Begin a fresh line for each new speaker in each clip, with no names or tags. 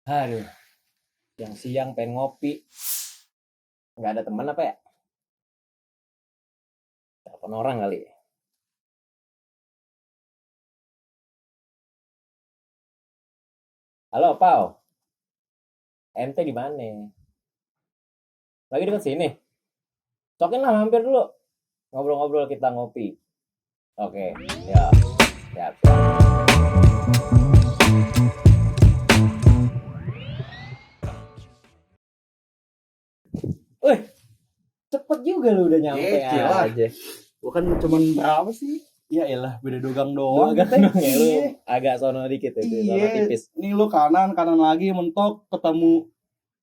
Aduh, siang pengen ngopi. Nggak ada teman apa ya? Telepon orang kali. Halo, Pau. MT di mana? Lagi dekat sini. Cokin lah mampir dulu. Ngobrol-ngobrol kita ngopi. Oke, ya. Siap. Wih, cepet juga lu udah nyampe aja.
Bukan cuman berapa sih? Ya elah, beda dogang doang.
Doang ya, lu agak sono dikit ya, sono tipis.
Nih lu kanan lagi mentok ketemu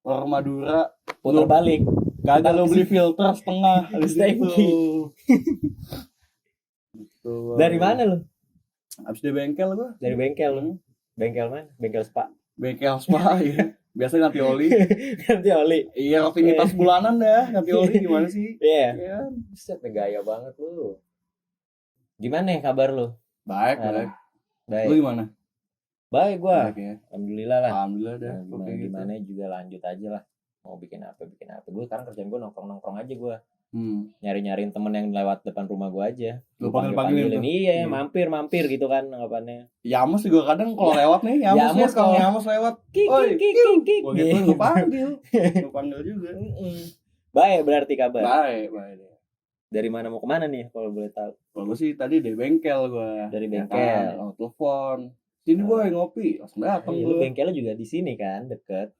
Lor Madura,
Putar balik.
Gagal lu beli filter setengah.
Stengki. Dari mana lu?
Abis dari bengkel gua.
Dari bengkel lu. Bengkel mana? Bengkel spa.
Bengkel spa ya. Biasanya ganti oli.
Ganti oli.
Iya, rutinitas bulanan dah. Ganti oli gimana sih?
Iya. Yeah. Buset, gaya banget lu. Gimana kabar lu?
Baik. Lu gimana?
Baik gua.
Baik, ya.
Alhamdulillah lah.
Alhamdulillah dah.
Gimana juga lanjut aja lah. Mau bikin apa. Gue sekarang kerjaan gue nongkrong aja gue. Nyari-nyariin temen yang lewat depan rumah gue aja.
Lu panggil-panggilin tuh.
Iya, mampir gitu kan anggapannya.
Yamos juga kadang kalau lewat nih, Yamos kalau Yamos lewat. Oi, kik. Gua gitu lu panggil. Lu panggil juga.
Baik berarti kabar.
Baik.
Dari mana mau kemana nih kalau boleh tahu?
Kalau gue sih tadi dari bengkel gue.
Dari bengkel.
Telepon. Sini gue ngopi. Langsung datang.
Lu bengkelnya juga di sini kan, deket.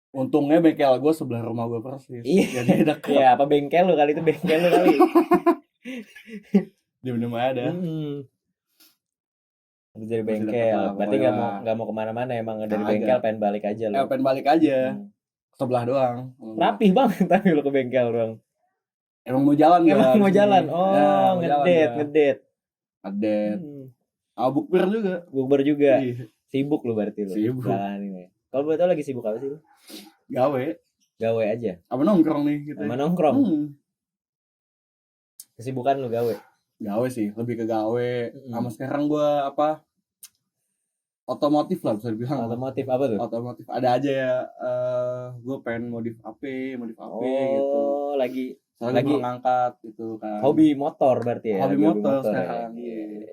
Untungnya bengkel gue sebelah rumah gue persis.
Iya.
Jadi dekat.
Iya, apa bengkel lu kali itu bengkel lu kali.
Di mana ada.
Terus dari bengkel. Berarti nggak mau kemana-mana emang dari bengkel pengen balik aja lu.
Pengen balik aja. Sebelah doang.
Rapih banget tapi lu ke bengkel doang.
Emang mau jalan kan?
Emang mau jalan. Oh, ngedate. Bukber juga.
Iya.
Sibuk lu berarti lu.
Sibuk.
Jalan ini. Kalau boleh tahu lagi sibuk apa sih lu?
Gawe
aja.
Apa nongkrong nih gitu.
Sama nongkrong. Kesibukan lu gawe.
Gawe sih, lebih ke gawe. Sama sekarang gua otomotif lah bisa dibilang.
Otomotif apa tuh?
Otomotif. Ada aja ya gua pengen modif AP gitu.
Oh, lagi
mengangkat gitu kan.
Hobi motor berarti ya.
Hobi motor sekarang.
Iya.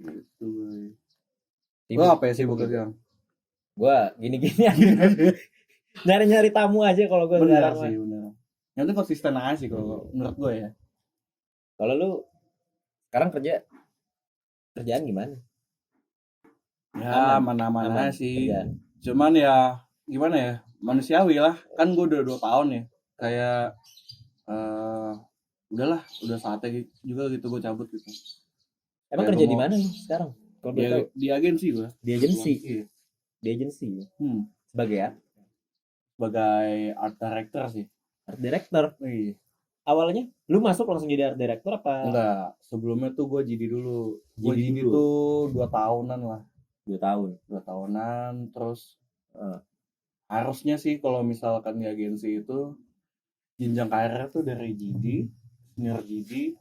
Gitu. Lu apa ya sibuk sekarang?
Gua gini-gini aja. Nyari-nyari tamu aja kalau gua sekarang.
Bener. Yang itu konsisten aja sih kalau menurut gua ya.
Kalau lu sekarang kerjaan gimana?
Ya, mana-mana sih.
Kerjaan.
Cuman ya gimana ya? Manusiawi lah. Kan gua udah 2 tahun ya. Kayak udahlah, udah saatnya juga gitu gua cabut gitu.
Emang kerja di mana lu sekarang?
Di agensi gua.
Di agensi.
Iya.
Di agensi. Sebagai apa?
Sebagai art director sih.
Art director.
Iya.
Awalnya lu masuk langsung jadi art director apa?
Enggak, sebelumnya tuh gue jadi dulu. Gue jadi tuh 2 tahunan lah.
2 tahun.
2 tahunan terus harusnya sih kalau misalkan di agensi itu jenjang karir tuh dari GD, senior GD,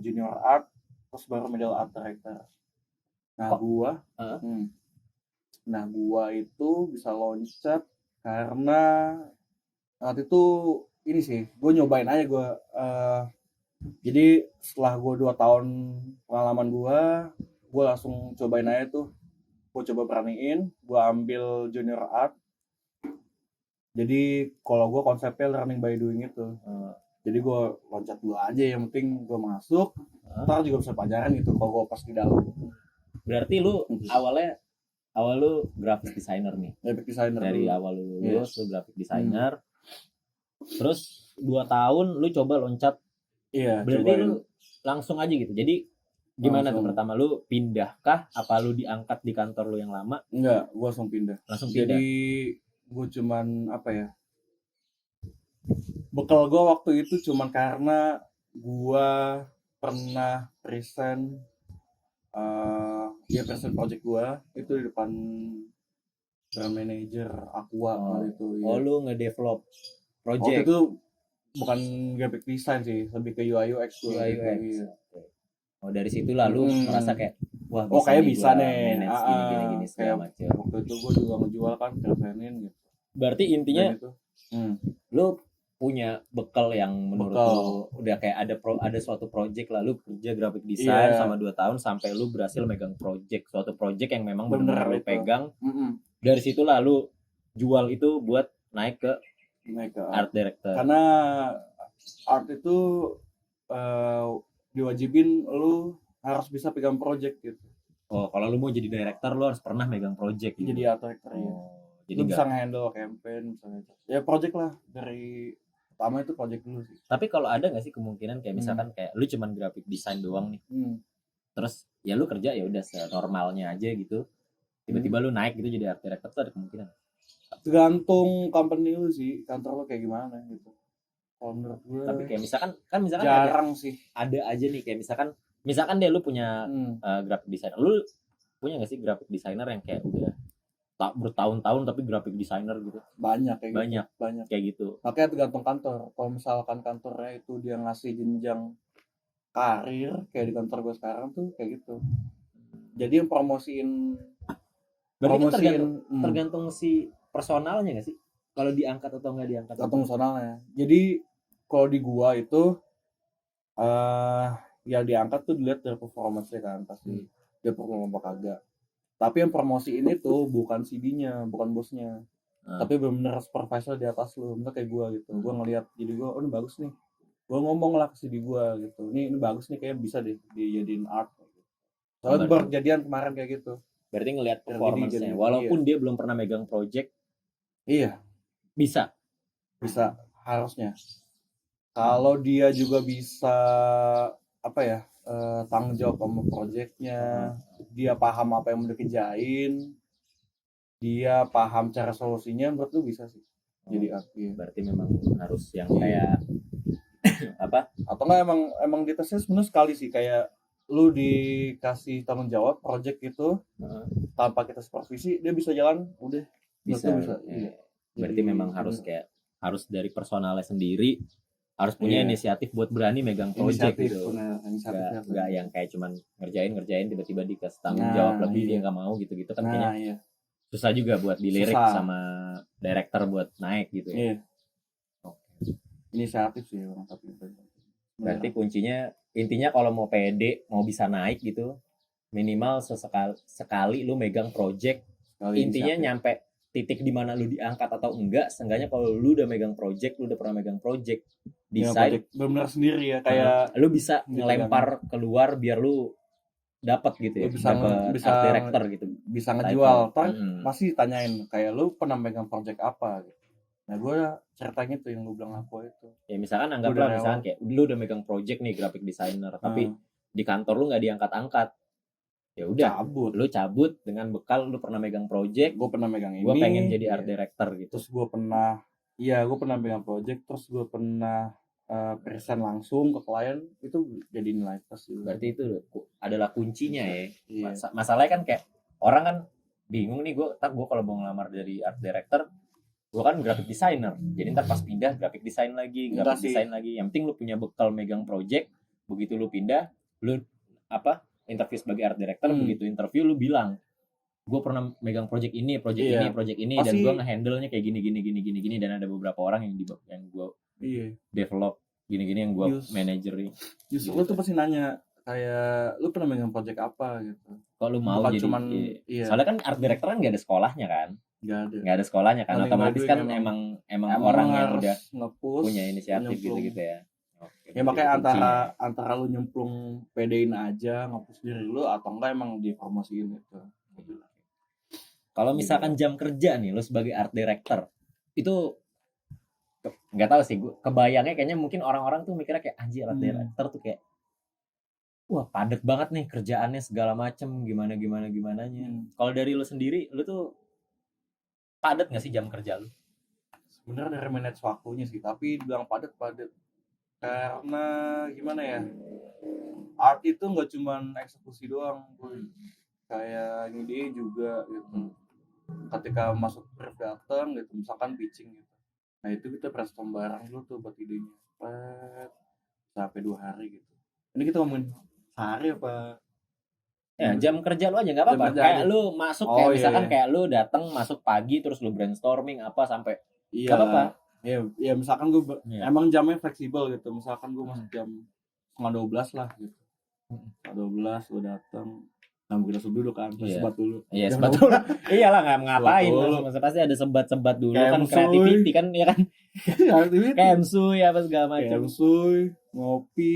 junior art, terus baru middle art director. Nah, gua itu bisa loncat karena saat itu ini sih, gue nyobain aja gue. Jadi setelah gue 2 tahun pengalaman gue langsung cobain aja tuh. Gue coba beraniin, gue ambil junior art. Jadi kalau gue konsepnya learning by doing itu. Jadi gue loncat dulu aja, yang penting gue masuk. Ntar juga bisa pelajaran gitu kalau gue pas di dalam.
Berarti lu awal lu graphic designer nih.
Graphic designer.
Dari awal lu lulus lu graphic designer. Terus 2 tahun lu coba loncat.
Iya.
Berarti lu langsung aja gitu. Jadi gimana tuh pertama lu pindah kah? Apa lu diangkat di kantor lu yang lama?
Enggak, gua langsung pindah. Jadi gua cuman bekal gua waktu itu cuman karena gua pernah present project gua itu di depan brand manager Aqua itu.
Oh, lu ngedevelop project.
Waktu itu bukan graphic design sih, lebih ke UI UX.
Oh, dari situlah lu merasa kayak wah
Oh
bisa
kayak
nih
bisa
gua
nih.
manage gini segala
Kayak
macam.
waktu itu gue juga ngejual kan kervenin gitu.
Berarti intinya
Dan itu.
lu punya bekal yang menurut
Bekal.
lu udah kayak ada suatu project lah, lu kerja graphic design
Iya.
sama 2 tahun sampai lu berhasil megang suatu project yang memang
Bener
benar-benar lu
itu.
pegang. Dari situlah lu jual itu buat naik ke art director.
Karena art itu diwajibin lu harus bisa pegang project gitu.
Oh, kalau lu mau jadi director lu harus pernah megang project gitu.
Jadi art director ya.
Jadi
Lu bisa nge-handle campaign misalnya. Ya project lah, dari pertama itu project dulu sih.
Tapi kalau ada nggak sih kemungkinan kayak misalkan kayak lu cuman graphic design doang nih. Terus ya lu kerja ya udah senormalnya aja gitu. Tiba-tiba lu naik gitu jadi art director tuh ada kemungkinan.
Tergantung company lu sih, kantor lu kayak gimana gitu. Kalau menurut gue
Tapi kayak misalkan
jarang sih.
Ada aja nih kayak misalkan deh lu punya graphic designer. Lu punya nggak sih graphic designer yang kayak udah bertahun-tahun tapi graphic designer gitu?
Banyak kayak
banyak
gitu. Banyak
kayak gitu.
Makanya tergantung kantor. Kalau misalkan kantornya itu dia ngasih jenjang karir kayak di kantor gue sekarang tuh kayak gitu. Jadi yang promosiin
berarti kan tergantung si personalnya nggak sih? Kalau diangkat atau nggak diangkat?
Tergantung personalnya. Jadi kalau di gua itu ya diangkat tuh dilihat dari performance-nya kan pasti. Dia performa apa kagak. Tapi yang promosi ini tuh bukan CD-nya, bukan bosnya. Tapi benar-benar supervisor di atas lu, bener kayak gua gitu. Gua ngelihat jadi gua, oh ini bagus nih. Gua ngomong lah ke CD gua gitu. Ini bagus nih, kayak bisa deh dijadiin art gitu. Soalnya baru kejadian kemarin kayak gitu.
Berarti ngelihat performance-nya. Walaupun dia belum pernah megang project.
Iya.
Bisa
harusnya. Kalau dia juga bisa apa ya, tanggung jawab sama projectnya, dia paham apa yang mau dikerjain, dia paham cara solusinya, menurut lu bisa sih. Jadi
berarti memang harus yang kayak apa?
Atau enggak emang ditesnya sebenarnya sekali sih, kayak lu dikasih tanggung jawab project itu tanpa kita supervisi, dia bisa jalan udah
bisa. Iya. Berarti memang harus dari personalnya sendiri, harus punya inisiatif buat berani megang project gitu. Nggak yang kayak cuman ngerjain tiba-tiba dikasih tanggung jawab lebih dia nggak mau gitu kan kayaknya susah juga buat dilirik sama director buat naik gitu ya.
Inisiatif sih orang, tapi
berarti kuncinya intinya kalau mau pede mau bisa naik gitu minimal sekali lu megang project. Intinya nyampe titik di mana lu diangkat atau enggak, seenggaknya kalau lu udah megang project, lu udah pernah megang project desain
benar sendiri ya, kayak
lu bisa ngelempar keluar biar lu dapat gitu ya, dapat art director gitu,
bisa ngejual. Pasti tanyain kayak lu pernah megang project apa gitu. Nah gue ceritanya tuh yang lu bilang aku itu.
Ya misalkan anggaplah misalkan kayak lu udah megang project nih graphic designer, tapi di kantor lu nggak diangkat-angkat. Ya udah, lu cabut dengan bekal lu pernah megang project.
Gue pernah megang ini.
Gue pengen jadi art director gitu.
Terus gue pernah megang project. Terus gue pernah present langsung ke klien, itu jadi nilai plus.
Berarti itu adalah kuncinya ya. Masalahnya kan kayak orang kan bingung nih, gue kalau mau ngelamar jadi art director, gue kan graphic designer. Jadi ntar pas pindah graphic design lagi. Yang penting lu punya bekal megang project. Begitu lu pindah, lu interview sebagai art director, begitu interview lu bilang gue pernah megang project ini pasti, dan gue ngehandle-nya kayak gini dan ada beberapa orang yang gue develop gini yang gue manajeri.
Justru lu tuh pasti nanya kayak lu pernah megang project apa gitu.
Kalau lu mau bukan jadi soalnya kan art director kan nggak ada sekolahnya kan, nggak ada sekolahnya kan, otomatis kan emang orang yang udah punya inisiatif gitu ya.
Ya makanya antara lu nyemplung pedein aja ngapus diri lu atau enggak emang dipromosiin itu.
Kalau misalkan jam kerja nih lu sebagai art director itu nggak tahu sih, gue kebayangnya kayaknya mungkin orang-orang tuh mikirnya kayak anjir art director tuh kayak wah padet banget nih kerjaannya segala macem gimananya. Kalau dari lu sendiri lu tuh padet nggak sih jam kerja lu?
Sebenarnya dari manage waktunya sih, tapi dibilang padet karena gimana ya, art itu nggak cuman eksekusi doang, kayak ngide juga gitu. Ketika masuk brief datang gitu, misalkan pitching gitu, nah itu kita brainstorm bareng dulu tuh buat idenya sampai 2 hari gitu. Ini kita ngomongin sehari apa
Ya, jam kerja lu aja nggak apa-apa.
Jam kerja
Kayak
aja.
lu masuk
Oh,
kayak
iya,
misalkan
iya.
kayak lu datang masuk pagi terus lu brainstorming apa sampai
Iya.
nggak apa-apa.
Ya misalkan gue
Iya.
emang jamnya fleksibel gitu. Misalkan gue masuk
Hmm.
jam 11:30 lah gitu. 12 gue datang. Nah, kita dulu kan, terus
Iya.
sebat dulu.
Iya,
Jam
sebat dulu. Iyalah nggak ngapain,
Sebat dulu.
Mas pasti ada sebat-sebat dulu
Kayak
kan
musuh.
creativity kan ya kan.
Aktiviti.
Kayak emsuy apa segala macam.
Kayak musuh, ngopi,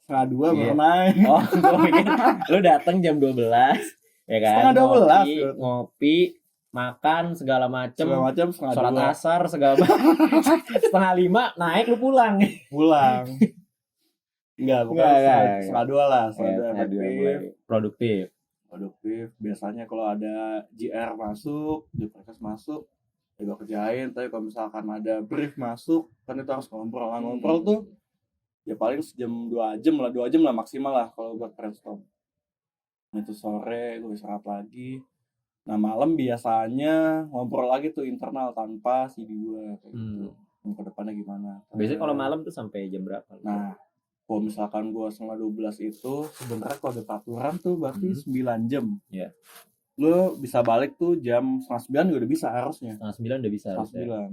1:30
Iya.
baru naik.
Oh, gue pikir lu datang jam 12 ya kan.
11:30,
Ngopi,
gitu.
ngopi, makan segala macem,
Segala macam setengah
sholat
2
asar segala macam. 4:30 naik lu pulang.
pulang. Enggak, pokoknya
Enggak.
setengah 2 lah, setengah
Ya,
2
setengah dua
efektif.
mulai produktif.
Produktif. Biasanya kalau ada GR masuk, job request masuk, ya gue kerjain. Tapi kalau misalkan ada brief masuk, kan itu harus ngobrol. Nah, ngobrol tuh ya paling sejam 2 jam lah maksimal lah kalau buat brainstorm. Nah, itu sore gue istirahat lagi. Nah, malam biasanya ngobrol lagi tuh internal tanpa CD gue kayak gitu. Ke depannya gimana.
Biasanya kalau malam tuh sampai jam berapa?
Nah, kalau misalkan gue 11:30 itu sebenarnya kalau ada peraturan tuh berarti 9 jam.
Iya.
Lu bisa balik tuh jam 8:30 juga udah bisa harusnya.
9:30 udah bisa.
9:30.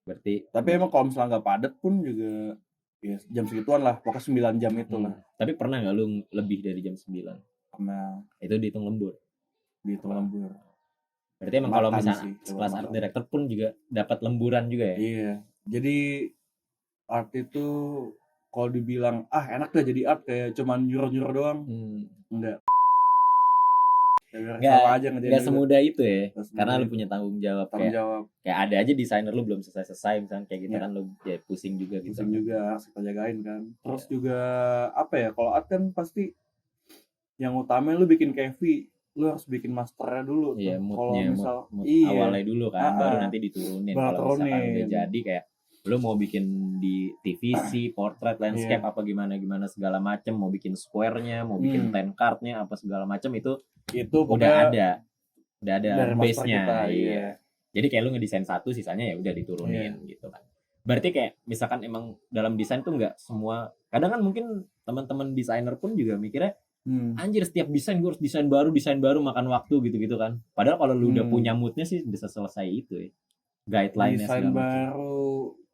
Berarti
Tapi emang kalau misalnya nggak padat pun juga ya jam segituan lah, pokoknya 9 jam itu lah.
Tapi pernah nggak lu lebih dari jam 9?
Karena
Itu dihitung lembur.
dihitung lembur.
Berarti emang kalau
Makan
misalnya
sih,
sekelas
kalau
art
makan.
director pun juga dapat lemburan juga ya?
Iya. Jadi art itu kalau dibilang enak gak jadi art kayak cuman nyuruh-nyuruh doang. Enggak.
Nggak semudah itu ya.
Nggak semudah
Karena lu
itu.
punya tanggung jawab.
Tanggung jawab.
Kayak ada aja desainer lu belum selesai misalnya kayak gitu
Iya.
kan lu ya pusing juga gitu.
Pusing juga harus kita jagain kan. Terus juga apa ya, kalau art kan pasti yang utama lu bikin KV, lu harus bikin masternya dulu tuh.
Iya,
Kalau
moodnya
misal
mood
iya,
awalnya dulu kan, baru nanti diturunin.
baru
Kalau misalkan
turunin.
udah jadi kayak lu mau bikin di TVC, portrait, landscape apa gimana segala macem, mau bikin square-nya, mau bikin time card-nya apa segala macem itu udah ada
dari master
base-nya.
kita,
Iya. Jadi kayak lu ngedesain satu, sisanya ya udah diturunin gitu kan. Berarti kayak misalkan emang dalam desain tuh nggak semua, kadang kan mungkin teman-teman desainer pun juga mikirnya anjir setiap desain gue harus desain baru makan waktu gitu kan. Padahal kalau lu udah punya moodnya sih bisa selesai itu ya. Guideline-nya
desain
segala macam.
baru.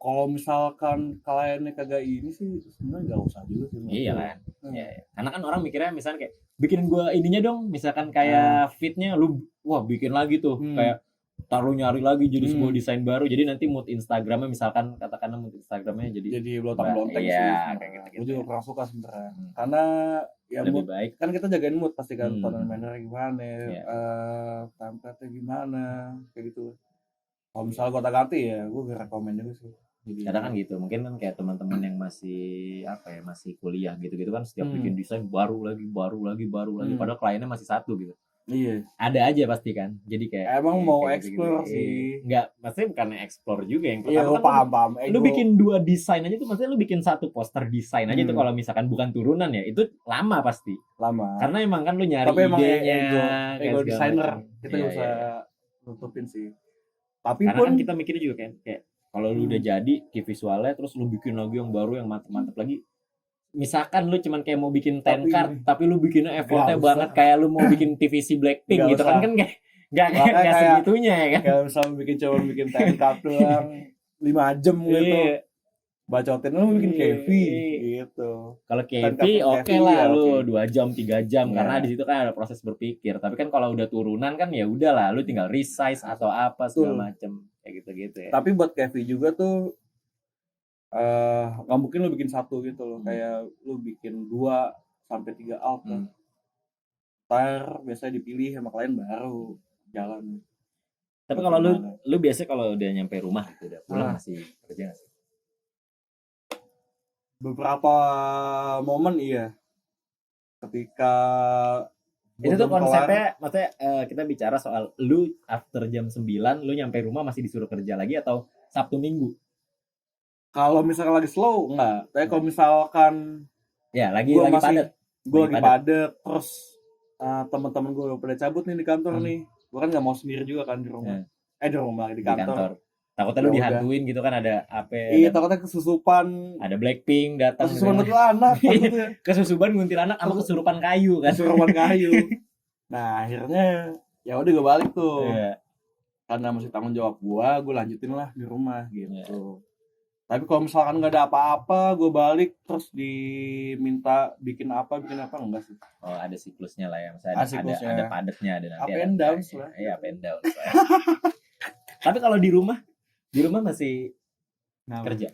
Kalau misalkan kliennya kagak ini sih sebenarnya nggak usah juga sih.
Iya kan. Ya. Karena kan orang mikirnya misalnya kayak bikin gua ininya dong, misalkan kayak fitnya lu wah bikin lagi tuh kayak taruh nyari lagi jadi sebuah desain baru. Jadi nanti mood Instagramnya misalkan katakanlah mood Instagramnya jadi
blontang-blonteng
iya,
sih.
kayak gitu.
Gue juga kurang suka sebenarnya. Karena ya
lebih
mood,
baik
kan kita jagain mood pasti kan tone manner gimana, template-nya gimana, kayak gitu. Kalau misalnya gue ganti ya gue gak rekomen juga sih. Jadi,
kadang kan gitu, mungkin kan kayak teman-teman yang masih masih kuliah gitu-gitu kan setiap bikin desain baru lagi padahal kliennya masih satu gitu.
Iya.
Ada aja pasti kan. Jadi kayak
emang mau
kayak
explore
gitu.
sih.
Enggak, maksudnya bukan explore juga yang
Iya,
pertama
paham.
Lu bikin 2 desain aja tuh maksudnya lu bikin satu poster desain aja tuh kalau misalkan bukan turunan ya, itu lama pasti.
Lama.
Karena emang kan lu nyari
tapi
idenya,
ego desainer kita nggak usah nutupin sih. Tapi
karena
pun
kan kita mikirnya juga kayak kalau lu udah jadi key visualnya terus lu bikin lagi yang baru yang mantep-mantep lagi. Misalkan lu cuman kayak mau bikin 10 card tapi lu bikinnya effortnya banget kayak lu mau bikin TVC Blackpink gitu kan kayak enggak segitunya ya kan.
Kayak misalnya bikin 10 card doang 5 jam gitu. Bacotin lu bikin KV gitu.
Kalau KV oke lah lu 2 jam 3 jam karena di situ kan ada proses berpikir. Tapi kan kalau udah turunan kan ya udahlah lu tinggal resize atau apa segala macem kayak gitu-gitu ya.
Tapi buat KV juga tuh nggak mungkin lu bikin satu gitu loh. Kayak lu bikin 2-3 alt kan. Ntar biasanya dipilih sama klien baru jalan.
Tapi kalau lu biasanya kalau udah nyampe rumah gitu udah pulang masih kerja nggak sih?
Beberapa momen iya. Ketika
itu tuh konsepnya, maksudnya kita bicara soal lu after jam 9 lu nyampe rumah masih disuruh kerja lagi atau Sabtu Minggu?
Kalau misalkan lagi slow enggak. Tapi kalau misalkan
ya lagi padat.
Gue lagi padat terus teman-teman gue udah pada cabut nih di kantor nih. Gue kan nggak mau sendiri juga kan di rumah. Di rumah di kantor.
Takutnya lu
Ya udah.
dihantuin gitu kan, ada apa?
Iya, takutnya kesusupan.
Ada Blackpink datang.
Kesusupan
gitu.
kuntilanak takutnya.
Kesusupan kuntilanak sama kesurupan kayu kan.
Kesurupan kayu. Nah, akhirnya ya udah gue balik tuh.
Iya.
Karena masih tanggung jawab gue lanjutin lah di rumah gitu.
Iya.
Tapi kalau misalkan nggak ada apa-apa, gue balik terus diminta bikin apa enggak sih.
Oh, ada siklusnya lah ya. Misalnya
Ada siklusnya.
ada padatnya, ada nanti
Up
ada
and downs
enggaknya.
lah.
Iya, up and downs lah. Tapi kalau di rumah masih kerja.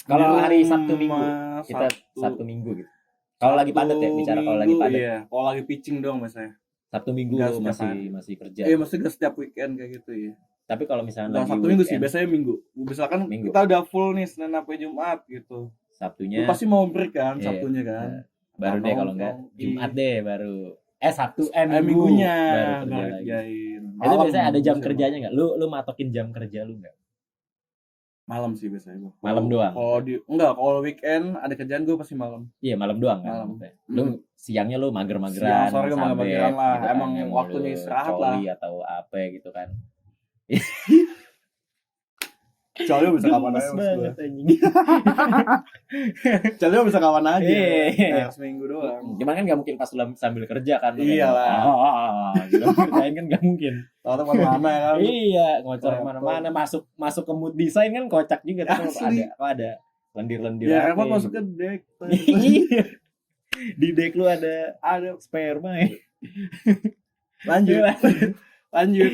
Kalau hari Sabtu Minggu, kita Sabtu Minggu gitu. Kalau lagi padat ya, bicara kalau lagi padat.
Iya, kalau lagi pitching dong misalnya.
Sabtu Minggu
Nggak setiap hari.
masih kerja.
Iya, maksudnya nggak setiap weekend kayak gitu ya.
Tapi kalau misalnya
Nggak
lagi
Sabtu Minggu sih,
weekend,
biasanya Minggu. Misalkan
Minggu.
kita udah full nih Senin sampai Jumat gitu.
Sabtunya
Lu pasti mau break kan
Iya.
Sabtunya kan.
baru deh kalau enggak Jumat deh baru Sabtu
Minggunya
baru kerja lagi.
kerjain.
Itu biasanya ada jam
biasanya
kerjanya nggak? Lu matokin jam kerja lu nggak?
malam sih biasanya gua.
Malam doang?
Kalau weekend ada kerjaan gue pasti malam.
Iya malam doang kan.
Malam.
Maksudnya. Lu siangnya lu mager-mageran,
Siang, sore
sampai
mager-mageran lah.
gitu kan,
Emang
yang
waktunya
lu
istirahat
coli atau apa gitu kan.
Soalnya bisa kapan aja
Gemes
maksud gue.
banget anjing.
Soalnya bisa kapan aja.
Iya.
Seminggu doang.
Cuman kan nggak mungkin pas lu sambil kerja kan.
Iyalah.
Gitu kerjain kan nggak mungkin.
Tahu kemana kan.
Iya, ngocor
Repot.
kemana-mana, masuk ke mood design kan kocak juga tuh.
Asli.
Ada lendir-lendir.
Ya
apa
repot
ya,
masuk ke
gitu.
deck.
Iya. Di deck lu ada sperma ya.
Lanjut. Lanjut.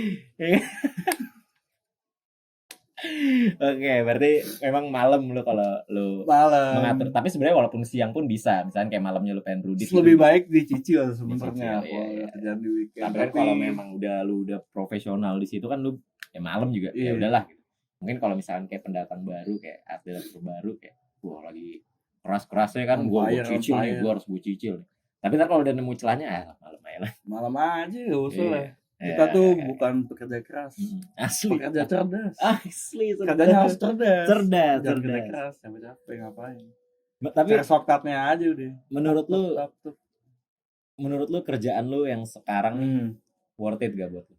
Oke, berarti memang malam lu kalau lu
Malam.
mengatur. Tapi sebenarnya walaupun siang pun bisa. Misalnya kayak malamnya lu pengen rudis.
Lebih baik dicicil sebenarnya
Dicicil, iya, iya.
kerjaan di weekend.
Tapi kan kalau memang lu udah profesional di situ kan lu ya malam juga ya
Iya.
udahlah gitu. Mungkin kalau misalkan kayak pendatang baru kayak atlet baru kayak gua lagi keras-kerasnya kan
On
gua
fire,
cicil
on
nih,
fire.
gua harus gua cicil nih. Tapi ntar kalau udah nemu celahnya malam aja lah.
malam aja gak usah lah.
Iya.
Kita tuh bukan pekerja keras,
Asli.
pekerja cerdas.
Asli
Kerjanya harus cerdas.
Cerdas,
Jangan kerja
cerdas.
keras, capek ngapain.
Tapi
Cari shortcutnya aja udah.
menurut lu kerjaan lu yang sekarang
Hmm.
worth it gak buat lu?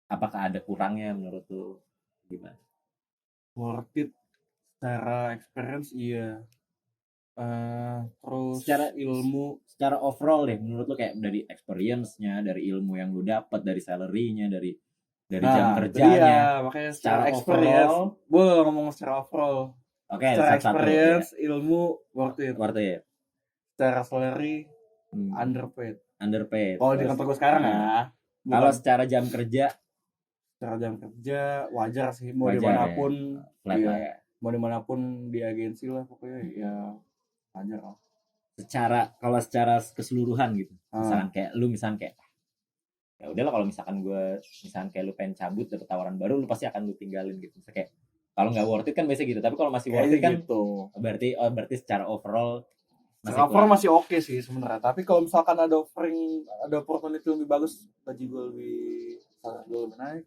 Apakah ada kurangnya menurut lu? Gimana?
Worth it secara experience iya. Terus
Secara-
ilmu
Secara overall deh, menurut lu kayak dari experience-nya, dari ilmu yang lu dapat, dari salary-nya, dari jam kerjanya.
Iya, makanya secara
Secara
experience.
overall.
Gue ngomong secara overall.
Oke,
Secara
satu-satu,
experience, ilmu worth it.
ya. Worth it.
Secara salary
Underpaid.
Kalau di kantor gue sekarang ya.
Kalau
Bukan
secara jam kerja
secara jam kerja wajar sih, mau
Wajar,
dimanapun
flat
iya.
lah ya.
Mau dimanapun di agensi lah pokoknya ya wajar lah.
Kalau secara keseluruhan gitu.
Ah.
Misalkan kayak ya udahlah, kalau misalkan kayak lu pengen cabut dapet tawaran baru, lu pasti akan lu tinggalin gitu. Misalnya kayak kalau nggak worth it kan biasa gitu, tapi kalau masih worth it kan
gitu.
berarti secara overall
Overall masih oke sih sebenarnya. Tapi kalau misalkan ada opportunity lebih bagus, gaji gue lebih naik.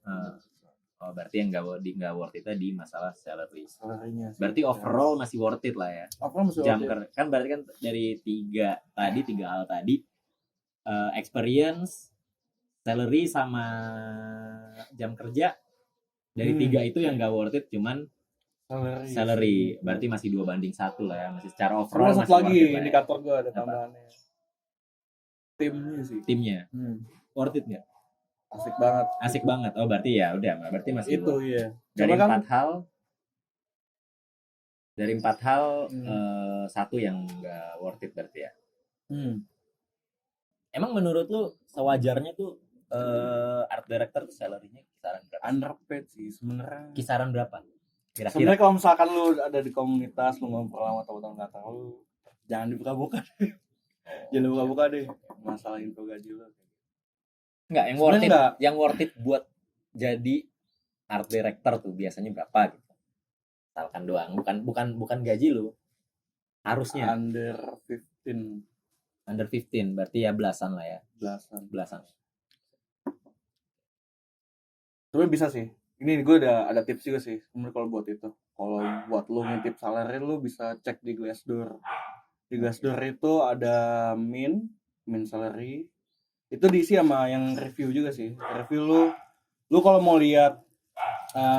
Oh, berarti yang nggak worth it di masalah salary.
Salary-nya sih.
Berarti overall masih worth it lah ya.
Overall masih
Jam
worth it.
kerja kan berarti kan dari tiga hal tadi, experience, salary sama jam kerja. Dari tiga itu yang nggak worth it cuman salary. Berarti masih 2:1 lah ya. Masih secara overall
Satu
masih
lagi
worth it lah
di
ya.
kantor gue ada
Apa?
tambahannya. Timnya sih.
Timnya worth it nggak?
Asik banget.
Asik banget. Oh berarti ya udah, berarti masih
Itu
worth it.
iya.
Dari
Coba kan-
empat hal satu yang nggak worth it berarti ya. Emang menurut lu sewajarnya tuh art director tuh salary-nya kisaran berapa?
Underpaid sih sebenarnya.
Kisaran berapa? Kira-kira.
Sebenarnya kalau misalkan lu ada di komunitas, lu ngobrol sama teman-teman nggak tahu, jangan dibuka-buka. Jangan dibuka-buka deh masalah info gaji lu.
Enggak, yang worth it buat jadi art director tuh biasanya berapa gitu. Misalkan doang, bukan gaji lu. Harusnya
Under 15
under 15, berarti ya belasan lah ya.
belasan.
Belasan.
Tapi bisa sih. Ini gue ada tips juga sih. Sebenarnya kalau buat itu, kalau buat lu ngintip salary, lu bisa cek di Glassdoor. Di Glassdoor itu ada min salary. Itu diisi sama yang review juga sih. Review lu kalau mau lihat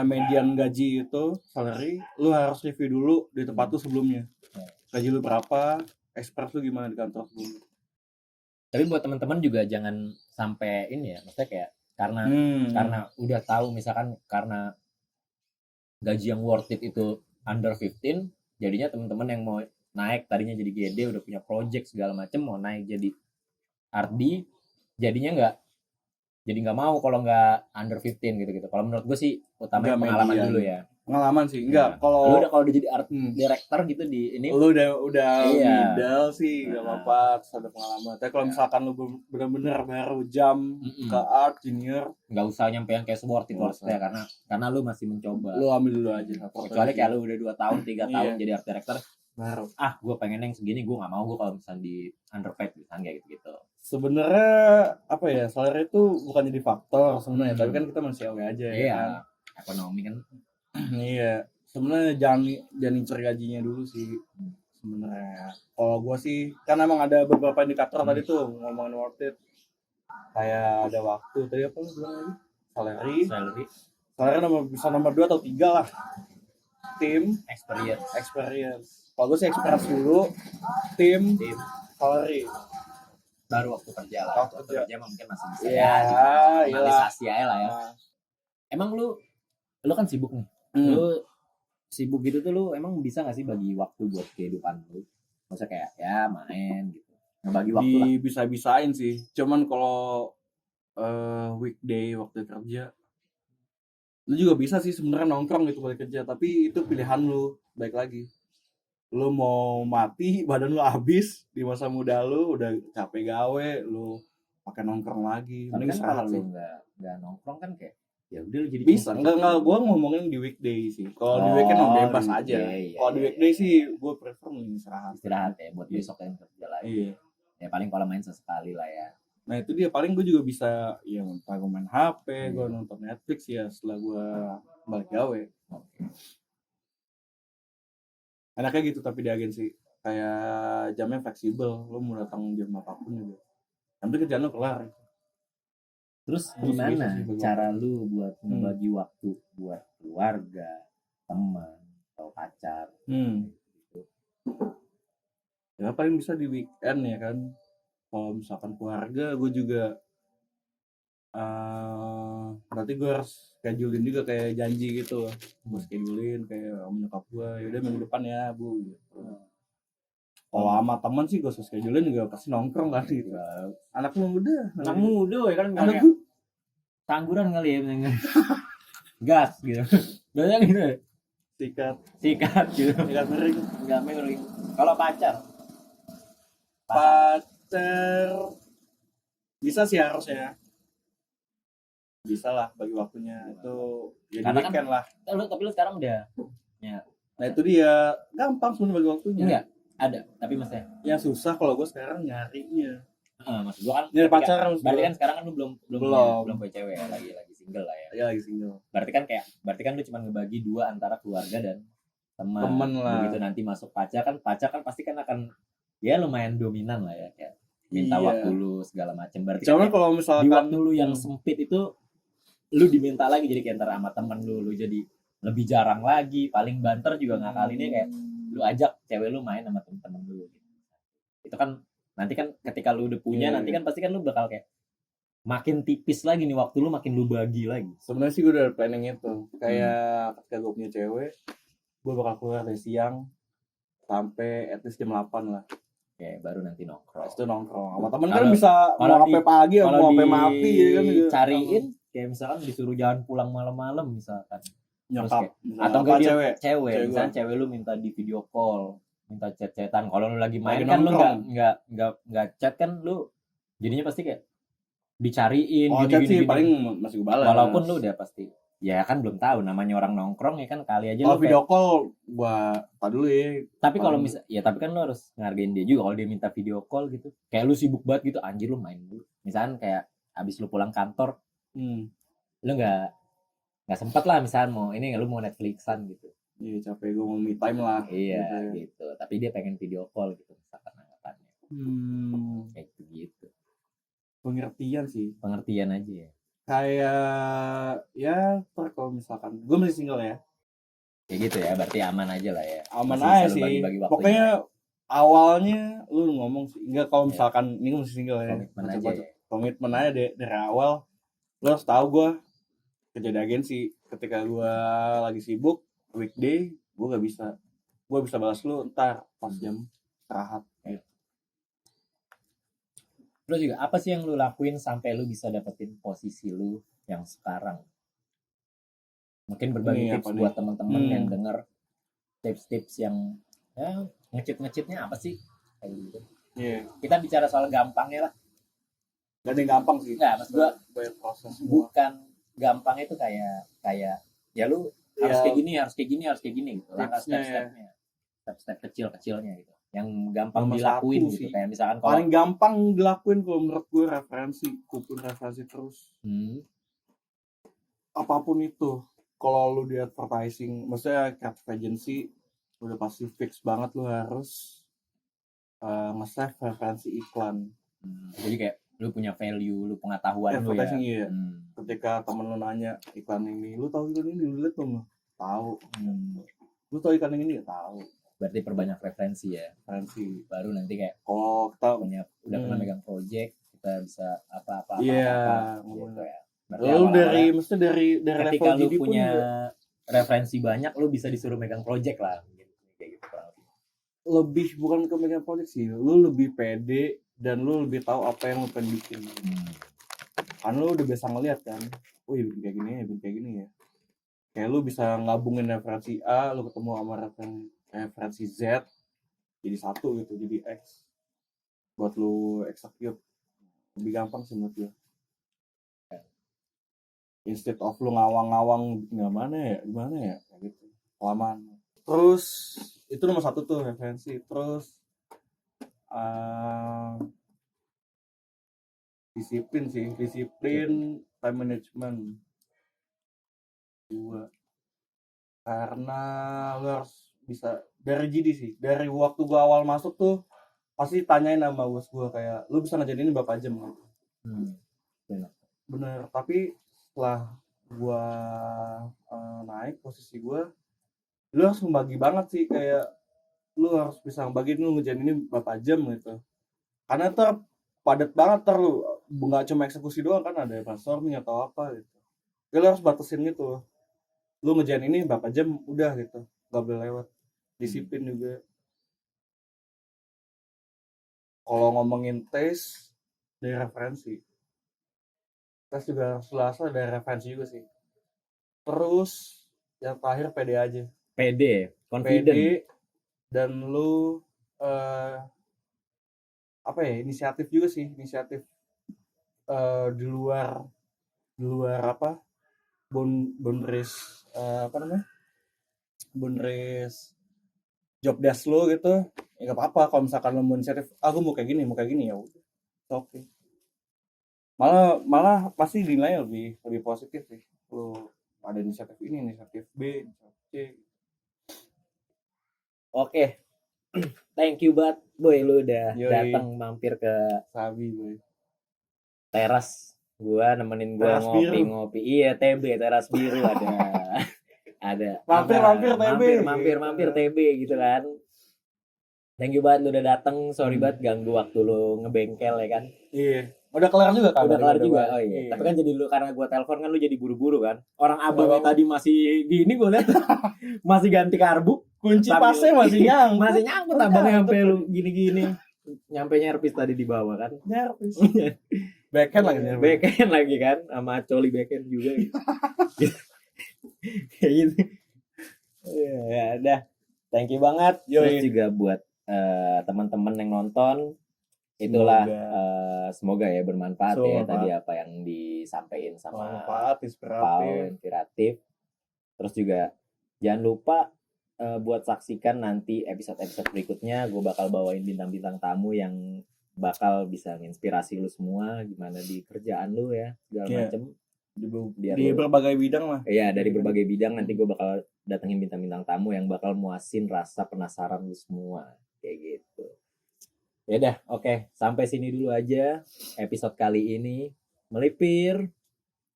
median gaji itu salary, lu harus review dulu di tempat lu sebelumnya. Gaji lu berapa, expert lu gimana di kantor sebelumnya.
Tapi buat teman-teman juga jangan sampai ini ya, maksudnya kayak karena udah tahu misalkan karena gaji yang worth it itu under 15, jadinya teman-teman yang mau naik tadinya jadi GD udah punya project segala macem mau naik jadi RD jadinya nggak mau kalau nggak under 15 gitu. Kalau menurut gue sih utamanya
Nggak
pengalaman
median.
dulu ya.
Pengalaman sih, enggak.
Lu
Kalau
udah jadi art director gitu di ini,
lu udah
Iya.
middle sih nggak apa-apa, terus ada pengalaman. Tapi kalau misalkan lu bener-bener baru jam ke art junior,
nggak usah nyampe yang kayak sport itu
Nggak
harusnya karena lu masih mencoba.
lu ambil dulu aja.
Kecuali kayak lu udah 2 tahun 3 tahun jadi art director,
baru.
gue pengen yang segini, gue nggak mau gue kalau misalnya di underpaid misalnya kayak gitu.
Sebenarnya apa ya, salary itu bukan jadi faktor sebenarnya, tapi kan kita manusiawi aja
Iya,
ya kan.
ekonomi kan.
Iya, sebenarnya jangan incer gajinya dulu sih sebenarnya. Kalau gue sih kan emang ada beberapa indikator tadi tuh ngomongin worth it. Kayak ada waktu tadi apa lu bilang lagi? Salary bisa nomor 2 atau 3 lah. Tim, experience. Kalau gue sih experience dulu, tim, salary.
Baru waktu kerja lah. Waktu kerja mungkin masih bisa
realisasi
aja lah ya. Emang lu kan sibuk nih. Lu sibuk gitu tuh lu emang bisa gak sih bagi waktu buat kehidupan lu? Maksudnya kayak ya main gitu. Ngebagi waktu lah.
Bisa-bisain sih. Cuman kalau weekday waktu kerja lu juga bisa sih sebenarnya nongkrong gitu balik kerja, tapi itu pilihan lu. Baik lagi. Lu mau mati, badan lu habis di masa muda lu udah capek gawe, lu pakai nongkrong lagi.
Tapi kan kalau lu nggak nongkrong kan kayak ya udah lu jadi
bisa enggak gue ngomongin di weekday sih. Kalau di weekend bebas aja. Kalau di weekday sih gue prefer istirahat
ya buat besok yang kerja lagi.
Iya.
Ya paling kalau main sesekali lah ya.
Nah itu dia, paling gue juga bisa ya entah gue main HP, gue nonton Netflix ya setelah gue balik gawe. Enaknya gitu, tapi di agensi kayak jamnya fleksibel, lo mau datang jam apapun juga. Nanti kerjaan lo kelar.
Terus gimana cara lu buat membagi waktu buat keluarga, teman, atau pacar? Gitu.
Ya paling bisa di weekend ya kan. Kalau misalkan keluarga, gue juga berarti gue harus schedulein juga kayak janji gitu. Gue schedulein kayak sama nyokap gue, yaudah minggu depan ya bu gitu. Kalau sama teman sih gue schedulein juga pasti nongkrong kan gitu. Anak muda
ya kan.
Anak gue
tangguran kali ya. Gas gitu. Biasanya gitu.
Sikat
gitu.
Sikat miring.
Enggak miring. Kalau pacar
bisa sih harusnya. Bisa lah bagi waktunya itu ya di weekend lah.
Tapi lu sekarang udah ya.
Nah itu dia gampang sebenarnya bagi waktunya.
Enggak ada, tapi maksudnya
yang susah kalau gue sekarang nyarinya.
Maksud gue kan
nyari pacaran.
Berarti kan sekarang kan lu belum punya cewek ya, lagi single lah ya.
Iya lagi single.
Berarti kan lu cuma ngebagi 2 antara keluarga dan
teman lah.
Begitu nanti masuk pacar kan pasti kan akan ya lumayan dominan lah ya, kayak minta waktu lu segala macam. Berarti
cuman
kan
kalau misalkan
di waktu lu yang sempit itu lu diminta lagi jadi kayak antara sama temen lu jadi lebih jarang lagi, paling banter juga ngakalinnya kayak lu ajak cewek lu main sama temen-temen lu gitu. Itu kan nanti kan ketika lu udah punya nanti kan pasti kan lu bakal kayak makin tipis lagi nih waktu lu, makin lu bagi lagi.
Sebenarnya sih gue udah planning itu. Kayak ketika gue punya cewek, gue bakal keluar dari siang sampai at least jam 8 lah.
Oke, baru nanti nongkrong.
Itu nongkrong. Sama temen kan bisa mau sampai pagi, mau sampai mati ya kan.
Cariin kayak misalkan disuruh jangan pulang malam-malam misalkan.
Nyokap
atau enggak cewek. Misalkan cewek lu minta di video call, minta chat-chatan. Kalau lu lagi main kan lu enggak chat kan lu jadinya pasti kayak dicariin
gini. Paling masih gue balas.
Walaupun lu udah pasti ya kan belum tahu namanya orang nongkrong ya kan, kali aja
lu video call gua dulu ya.
Tapi kalau tapi kan lu harus ngargain dia juga kalau dia minta video call gitu. Kayak lu sibuk banget gitu, anjir lu main dulu. Misalkan kayak abis lu pulang kantor, lu nggak sempat lah misalkan mau lu mau Netflixan gitu.
Iya capek, gue mau me time lah.
Iya gitu. Tapi dia pengen video call gitu misalkan anggapannya. Kayak gitu.
Pengertian sih.
Pengertian aja ya.
kayak ya kalau misalkan gue masih single ya,
Kayak gitu ya, berarti aman aja lah ya.
aman
Masih
aja
bisa lu
sih.
bagi-bagi waktunya.
Pokoknya awalnya lu ngomong sih, enggak kalau
Iya.
misalkan ini gue masih single ya,
Komitmen aja
baca-baca
ya.
komitmen aja dari awal. Lu harus tahu gue kerja di agensi, ketika gue lagi sibuk weekday gue gak bisa, gue bisa balas lu ntar pas jam istirahat gitu.
Terus juga apa sih yang lu lakuin sampai lu bisa dapetin posisi lu yang sekarang? Mungkin berbagi
Ini
tips
apa nih?
buat teman-teman yang denger tips-tips yang ya ngecit-ngecitnya apa sih? Kayak gitu.
Iya.
Kita bicara soal gampangnya lah.
Gak ada yang gampang sih.
Enggak, maksud gua
banyak proses semua.
bukan gampang itu kayak ya lu harus
Iya.
kayak gini, harus kayak gini, harus kayak gini gitu. Langkah
Tipsnya ya.
step-stepnya. Step-step kecil-kecilnya gitu. Yang gampang
Nomor
dilakuin
satu
gitu.
sih.
Kayak misalkan kalau
Paling gampang dilakuin kalau menurut gue referensi, kumpul referensi terus. Apapun itu, kalau lu di advertising, maksudnya creative agency, udah pasti fix banget lu harus nge-save referensi iklan.
Jadi kayak lu punya value, lu pengetahuan lu ya.
Advertising iya. Ketika temen lu nanya iklan ini, lu tahu iklan ini, lu lihat belum? Tahu. Lu tahu iklan ini? Tahu.
Berarti perbanyak referensi ya.
Referensi.
Baru nanti kayak
kalau kita
udah pernah megang project, kita bisa apa-apa
Iya,
gitu ya.
Lu mesti dari
ketika
level
lu
GD
punya
pun
referensi banyak, lu bisa disuruh megang project lah. Kayak gitu.
Lebih bukan ke megang project sih, lu lebih pede dan lu lebih tahu apa yang lu pengen bikin. Kan lu udah biasa ngeliat kan, wih bikin kayak gini ya, bikin kayak gini ya. Kayak lu bisa ngabungin referensi A, lu ketemu sama referensi Z, jadi satu gitu, jadi X. Buat lu execute. Lebih gampang sih menurut gue. Instead of lu ngawang-ngawang gimana ya, kayak gitu. Kelamaan. Terus, itu nomor satu tuh referensi. Terus, disiplin sih, time management. 2. Karena lu harus bisa dari GD sih, dari waktu gua awal masuk tuh pasti tanyain sama bos gua kayak lu bisa ngerjain ini berapa jam gitu. Bener, tapi setelah gua naik posisi gua, lu harus membagi banget sih, kayak lu harus bisa ngebagiin lu ngerjain ini berapa jam gitu. Karena ntar padat banget, lu nggak cuma eksekusi doang kan, ada brainstorming atau apa gitu. Jadi lu harus batasin gitu. Lu ngerjain ini berapa jam udah gitu, nggak boleh lewat. Disiplin juga. Kalau ngomongin tes dari referensi, tes juga selasa dari referensi juga sih. Terus yang terakhir pede aja.
Pede, confident.
Pede dan lu apa ya, inisiatif juga sih, inisiatif di luar apa boundaries apa namanya, boundaries job desk lo gitu ya. Nggak apa-apa kalau misalkan lo mau inisiatif, aku mau kayak gini ya udah, oke. Malah pasti dinilai lebih positif sih, lo ada inisiatif ini, inisiatif B, inisiatif C.
Oke. Thank you banget boy, lu udah datang mampir ke
Sabi boy,
teras gua, nemenin gua
teras
ngopi-ngopi. Iya, TB teras biru ada ada mampir TB gitu kan. Thank you banget lu udah datang. Sorry banget ganggu waktu lu ngebengkel ya kan.
Iya. Udah kelar juga kan?
Udah kelar juga. Oh iya. Tapi kan jadi lu, karena gua telepon kan lu jadi buru-buru kan. Orang abangnya tadi masih gini gua lihat. Masih ganti karbu.
Kunci pasnya masih nyangkut.
Masih nyangkut abangnya sampai lu gini-gini. Nyampe nyerpis tadi di bawah kan.
Nyerpis. Backhand
lagi kan, sama coli backhand juga gitu. Kayak gitu. Ya udah. Thank you banget. Terus juga buat teman-teman yang nonton, itulah semoga ya bermanfaat ya tadi apa yang disampaikan sama Paul, inspiratif. Terus juga jangan lupa buat saksikan nanti episode-episode berikutnya. Gue bakal bawain bintang-bintang tamu yang bakal bisa menginspirasi lu semua gimana di kerjaan lu ya, segala macem. Di
berbagai bidang lah.
Iya, dari berbagai bidang. Nanti gue bakal datengin bintang-bintang tamu yang bakal muasin rasa penasaran lu semua kayak gitu. Ya udah, oke. Sampai sini dulu aja episode kali ini. Melipir.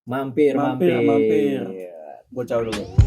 Mampir.
Mampir. Gue caw dulu.